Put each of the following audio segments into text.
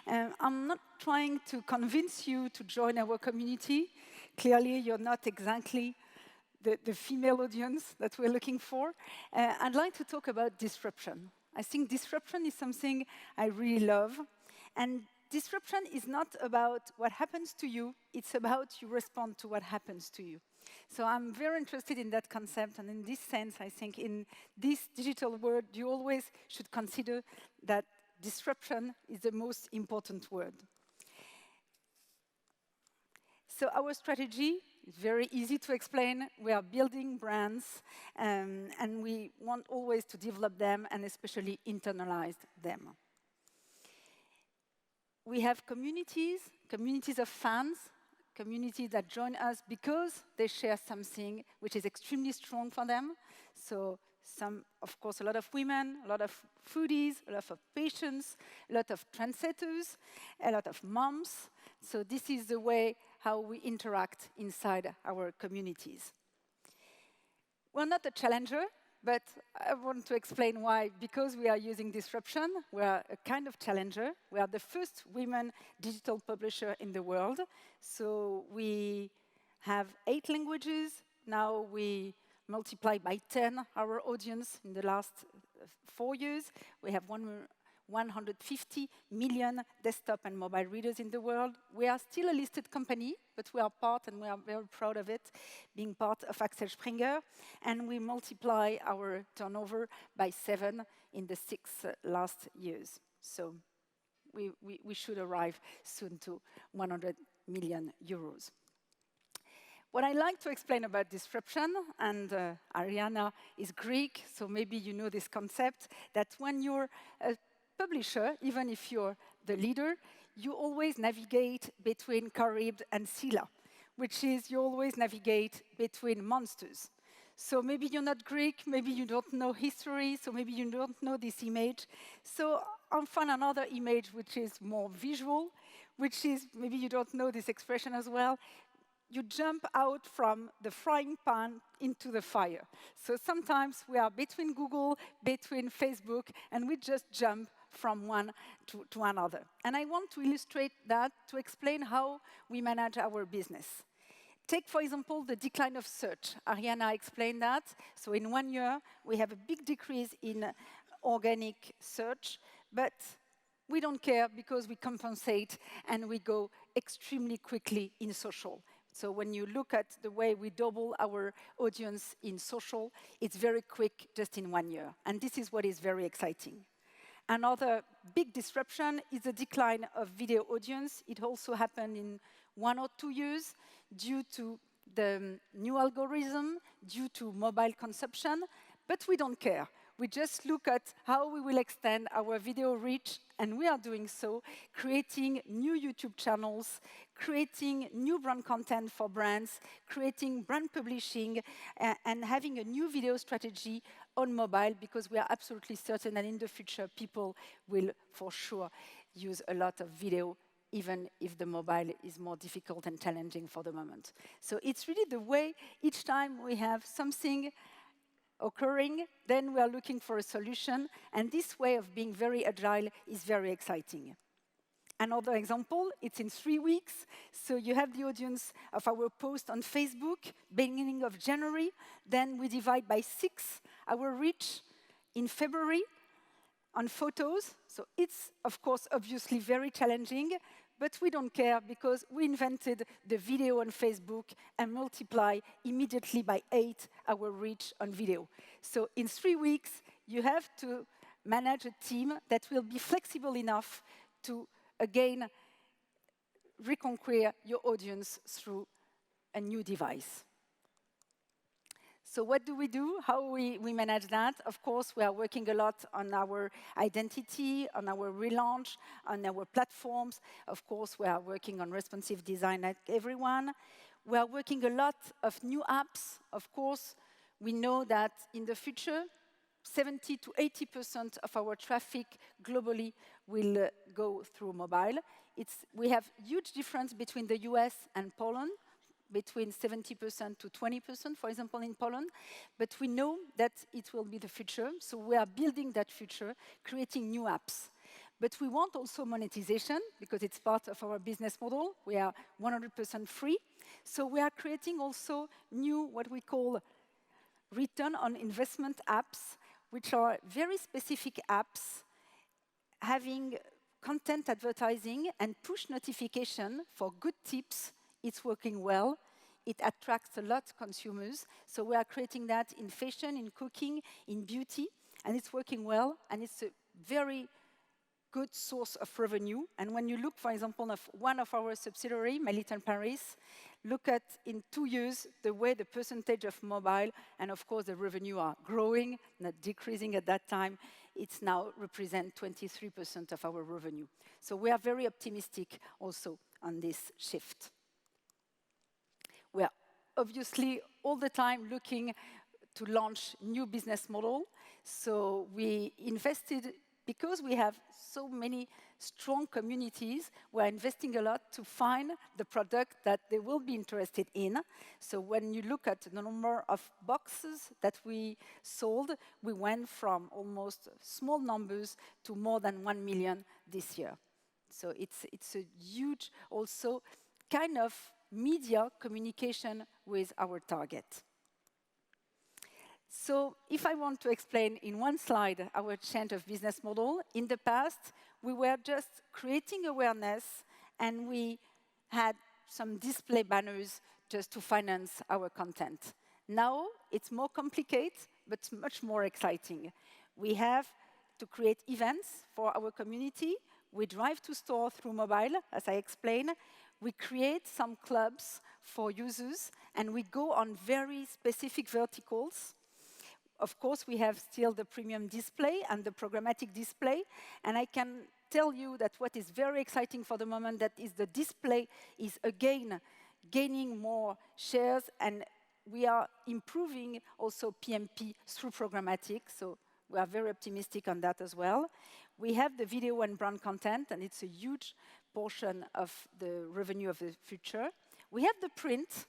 I'm not trying to convince you to join our community. Clearly, you're not exactly the female audience that we're looking for. I'd like to talk about disruption. I think disruption is something I really love. And disruption is not about what happens to you, it's about you respond to what happens to you. So I'm very interested in that concept, and in this sense, I think in this digital world, you always should consider that disruption is the most important word. So our strategy is very easy to explain. We are building brands, and we want always to develop them and especially internalize them. We have communities of fans, communities that join us because they share something which is extremely strong for them. So of course, a lot of women, a lot of foodies, a lot of patients, a lot of trendsetters, a lot of moms. So this is the way how we interact inside our communities. We're not a challenger, but I want to explain why. Because we are using disruption, we are a kind of challenger. We are the first women digital publisher in the world. So we have 8 languages. Now we multiply by 10 our audience in the last 4 years. We have 150 million desktop and mobile readers in the world. We are still a listed company, but we are part, and we are very proud of it, being part of Axel Springer. And we multiply our turnover by 7 in the 6 last years. So we should arrive soon to 100 million euros. What I like to explain about disruption, and Ariana is Greek, so maybe you know this concept, that when you're a publisher, even if you're the leader, you always navigate between Charybdis and Scylla, which is you always navigate between monsters. So maybe you're not Greek, maybe you don't know history, so maybe you don't know this image. So I'll find another image which is more visual, which is, maybe you don't know this expression as well, you jump out from the frying pan into the fire. So sometimes we are between Google, between Facebook, and we just jump from one to another. And I want to illustrate that to explain how we manage our business. Take, for example, the decline of search. Ariana explained that. So in 1 year, we have a big decrease in organic search, but we don't care because we compensate and we go extremely quickly in social. So when you look at the way we double our audience in social, it's very quick, just in 1 year. And this is what is very exciting. Another big disruption is the decline of video audience. It also happened in 1 or 2 years due to the new algorithm, due to mobile consumption, but we don't care. We just look at how we will extend our video reach, and we are doing so, creating new YouTube channels, creating new brand content for brands, creating brand publishing, and having a new video strategy on mobile, because we are absolutely certain that in the future, people will for sure use a lot of video, even if the mobile is more difficult and challenging for the moment. So it's really the way each time we have something occurring, then we are looking for a solution, and this way of being very agile is very exciting. Another example, it's in 3 weeks, so you have the audience of our post on Facebook, beginning of January, then we divide by 6 our reach in February on photos, so it's, of course, obviously very challenging, but we don't care because we invented the video on Facebook and multiply immediately by 8 our reach on video. So in 3 weeks, you have to manage a team that will be flexible enough to, again, reconquer your audience through a new device. So what do? How we manage that? Of course, we are working a lot on our identity, on our relaunch, on our platforms. Of course, we are working on responsive design like everyone. We are working a lot of new apps. Of course, we know that in the future, 70 to 80% of our traffic globally will go through mobile. We have huge difference between the US and Poland, between 70% to 20%, for example, in Poland. But we know that it will be the future, so we are building that future, creating new apps. But we want also monetization, because it's part of our business model. We are 100% free. So we are creating also new, what we call return on investment apps, which are very specific apps having content advertising and push notification for good tips. It's working well. It attracts a lot of consumers. So we are creating that in fashion, in cooking, in beauty, and it's working well, and it's a very good source of revenue. And when you look, for example, of one of our subsidiaries, My Little Paris, look at in 2 years the way the percentage of mobile and of course the revenue are growing, not decreasing at that time. It's now represent 23% of our revenue. So we are very optimistic also on this shift. We are obviously all the time looking to launch new business model. So we invested, because we have so many strong communities, we're investing a lot to find the product that they will be interested in. So when you look at the number of boxes that we sold, we went from almost small numbers to more than 1 million this year. So it's a huge, also, kind of media communication with our target. So if I want to explain in one slide our change of business model, in the past, we were just creating awareness and we had some display banners just to finance our content. Now it's more complicated, but much more exciting. We have to create events for our community. We drive to store through mobile, as I explained. We create some clubs for users, and we go on very specific verticals. Of course, we have still the premium display and the programmatic display, and I can tell you that what is very exciting for the moment, that is the display is again gaining more shares, and we are improving also PMP through programmatic, so we are very optimistic on that as well. We have the video and brand content, and it's a huge portion of the revenue of the future. We have the print,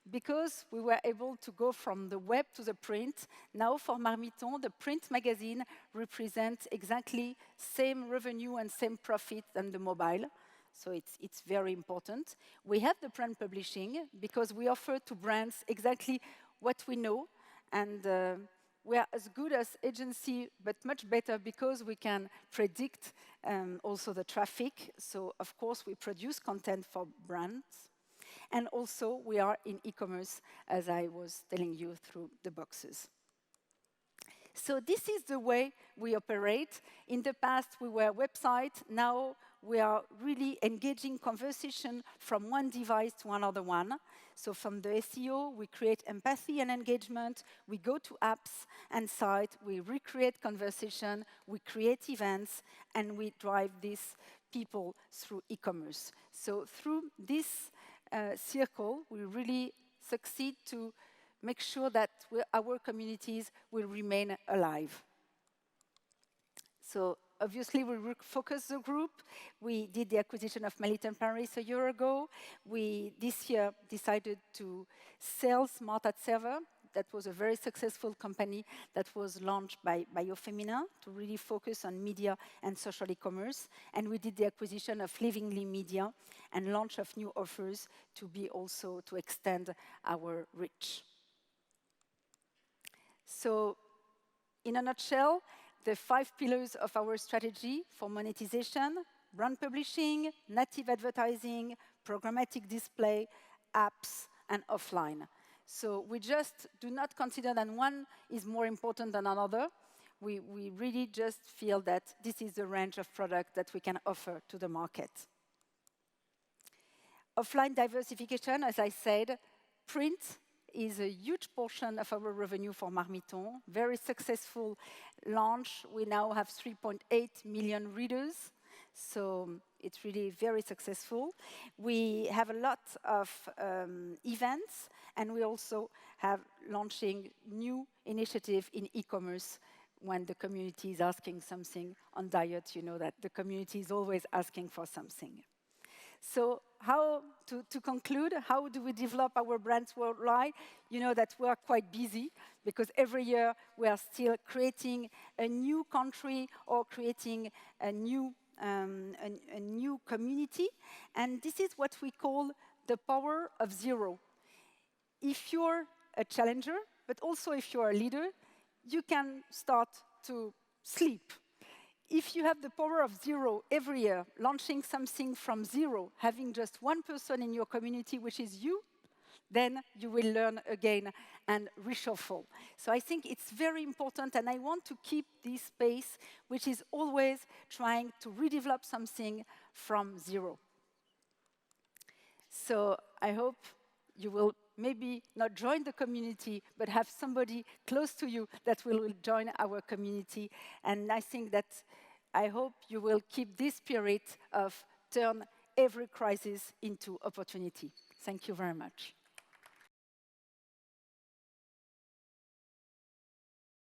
because we were able to go from the web to the print. Now for Marmiton, the print magazine represents exactly same revenue and same profit than the mobile. So it's very important. We have the brand publishing, because we offer to brands exactly what we know. And we are as good as agency, but much better because we can predict also the traffic. So of course, we produce content for brands. And also, we are in e-commerce, as I was telling you, through the boxes. So this is the way we operate. In the past, we were a website. Now, we are really engaging conversation from one device to another one. So from the SEO, we create empathy and engagement. We go to apps and sites. We recreate conversation. We create events. And we drive these people through e-commerce. So through this circle, we really succeed to make sure that our communities will remain alive. So obviously, we refocus the group. We did the acquisition of My Little Paris a year ago. We, this year, decided to sell Smart Ad Server. That was a very successful company that was launched by aufeminin to really focus on media and social e-commerce. And we did the acquisition of Livingly Media and launch of new offers to be also to extend our reach. So, in a nutshell, the 5 pillars of our strategy for monetization: brand publishing, native advertising, programmatic display, apps, and offline. So we just do not consider that one is more important than another. We really just feel that this is the range of product that we can offer to the market. Offline diversification, as I said, print is a huge portion of our revenue for Marmiton. Very successful launch. We now have 3.8 million readers. So it's really very successful. We have a lot of events, and we also have launching new initiative in e-commerce when the community is asking something on diet. You know that the community is always asking for something. So how to conclude, how do we develop our brands worldwide? You know that we are quite busy because every year we are still creating a new country or creating a new a new community, and this is what we call the power of zero. If you're a challenger, but also if you're a leader, you can start to sleep. If you have the power of zero every year, launching something from zero, having just one person in your community, which is you, then you will learn again and reshuffle. So I think it's very important, and I want to keep this space, which is always trying to redevelop something from zero. So I hope you will maybe not join the community, but have somebody close to you that will join our community. And I hope you will keep this spirit of turn every crisis into opportunity. Thank you very much.